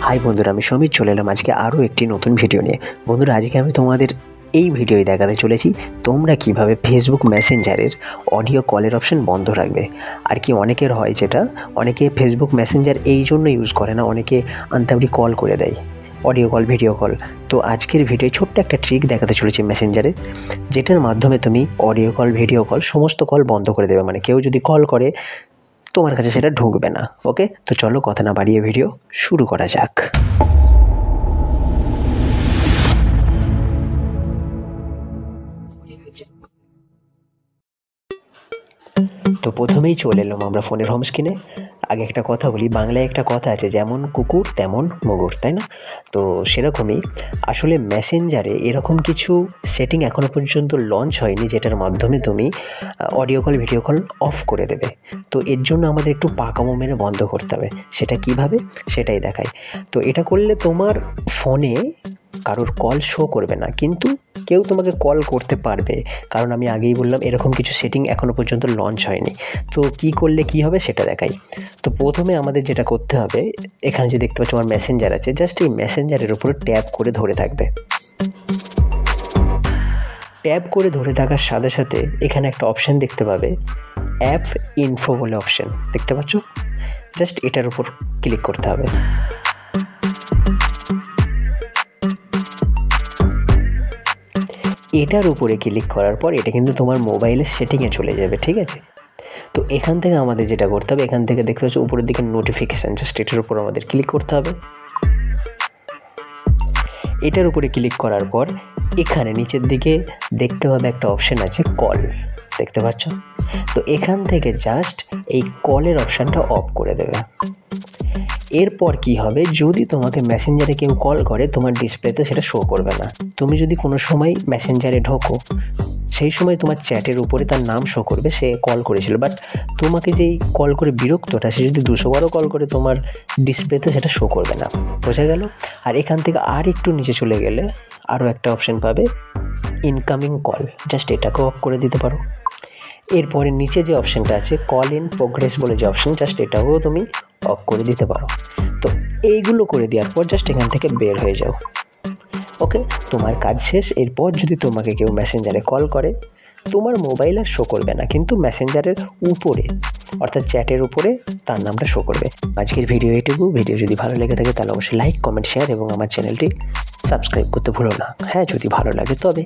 High বন্ধুরা, আমি সমীর চলে এলাম আজকে আরও একটি নতুন ভিডিও নিয়ে। বন্ধুরা, আজকে আমি তোমাদের এই ভিডিওয় দেখাতে চলেছি তোমরা কিভাবে ফেসবুক মেসেঞ্জারের অডিও কলের অপশন বন্ধ রাখবে। আর কি অনেকের হয় যেটা, অনেকে ফেসবুক মেসেঞ্জার এই জন্য ইউজ করে না, অনেকে আনতাবড়ি কল করে দেয়, অডিও কল, ভিডিও কল। তো আজকের ভিডিও ছোট্ট একটা ট্রিক দেখাতে চলেছি মেসেঞ্জারে, যেটার মাধ্যমে তুমি অডিও কল, ভিডিও কল সমস্ত কল বন্ধ করে দেবে। মানে কেউ যদি কল করে তোমার কাছে সেটা ঢুকবে না। ওকে, তো চলো কথা না বাড়িয়ে ভিডিও শুরু করা যাক। তো প্রথমেই চলে এলাম আমরা ফোনের হোম স্ক্রিনে। আগে একটা কথা বলি, বাংলায় একটা কথা আছে, যেমন কুকুর তেমন মুগুর, তাই না? তো সেরকমই আসলে মেসেঞ্জারে এরকম কিছু সেটিং এখনও পর্যন্ত লঞ্চ হয়নি যেটার মাধ্যমে তুমি audio call, video call of করে দেবে। তো এর জন্য আমাদের একটু পাকামো মেরে বন্ধ করতে হবে। সেটা কিভাবে সেটাই দেখাই। তো এটা করলে তোমার ফোনে কারোর কল শো করবে না, কিন্তু কেউ তোমাকে কল করতে পারবে। কারণ আমি আগেই বললাম এরকম কিছু সেটিং এখনও পর্যন্ত লঞ্চ হয়নি। তো কি করলে কি হবে সেটা দেখাই। তো প্রথমে আমাদের যেটা করতে হবে, এখানে যে দেখতে পাচ্ছ আমার মেসেঞ্জার আছে, জাস্ট এই মেসেঞ্জারের উপরে ট্যাপ করে ধরে থাকবে। ট্যাপ করে ধরে থাকার সাথে সাথে এখানে একটা অপশান দেখতে পাবে, অ্যাপ ইনফো বলে অপশান দেখতে পাচ্ছ। জাস্ট এটার উপর ক্লিক করতে হবে। এটার উপরে ক্লিক করার পর এটা কিন্তু তোমার মোবাইলের সেটিংয়ে চলে যাবে, ঠিক আছে? তো এখান থেকে আমাদের যেটা করতে হবে, এখান থেকে দেখতে পাচ্ছ উপরের দিকে নোটিফিকেশান, জাস্ট এটার উপর আমাদের ক্লিক করতে হবে। এটার উপরে ক্লিক করার পর এখানে নিচের দিকে দেখতে পাবে একটা অপশান আছে কল, দেখতে পাচ্ছ? তো এখান থেকে জাস্ট এই কলের অপশানটা অফ করে দেবে। এরপর কি হবে, যদি তোমাকে মেসেঞ্জারে কেউ কল করে তোমার ডিসপ্লেতে সেটা শো করবে না। তুমি যদি কোনো সময় মেসেঞ্জারে ঢোকো, সেই সময় তোমার চ্যাটের উপরে তার নাম শো করবে, সে কল করেছিল। বাট তোমাকে যেই কল করে বিরক্তটা, সে যদি 200 বারও কল করে তোমার ডিসপ্লেতে সেটা শো করবে না। বোঝা গেল? আর এখান থেকে আর একটু নিচে চলে গেলে আরও একটা অপশান পাবে, ইনকামিং কল, জাস্ট এটাকেও অফ করে দিতে পারো। এরপরে নিচে যে অপশানটা আছে কল ইন প্রোগ্রেস বলে যে অপশান, জাস্ট এটাও তুমি অফ করে দিতে পারো। তো এইগুলো করে দেওয়ার পর জাস্ট এখান থেকে বের হয়ে যাও। ওকে, তোমার কাজ শেষ। এরপর যদি তোমাকে কেউ মেসেঞ্জারে কল করে, তোমার মোবাইল আর শো করবে না, কিন্তু মেসেঞ্জারের উপরে অর্থাৎ চ্যাটের উপরে তার নামটা শো করবে। আজকের ভিডিও এটুকু। ভিডিও যদি ভালো লেগে থাকে তাহলে অবশ্যই লাইক, কমেন্ট, শেয়ার এবং আমার চ্যানেলটি সাবস্ক্রাইব করতে ভুলো না। হ্যাঁ, যদি ভালো লাগে তবে।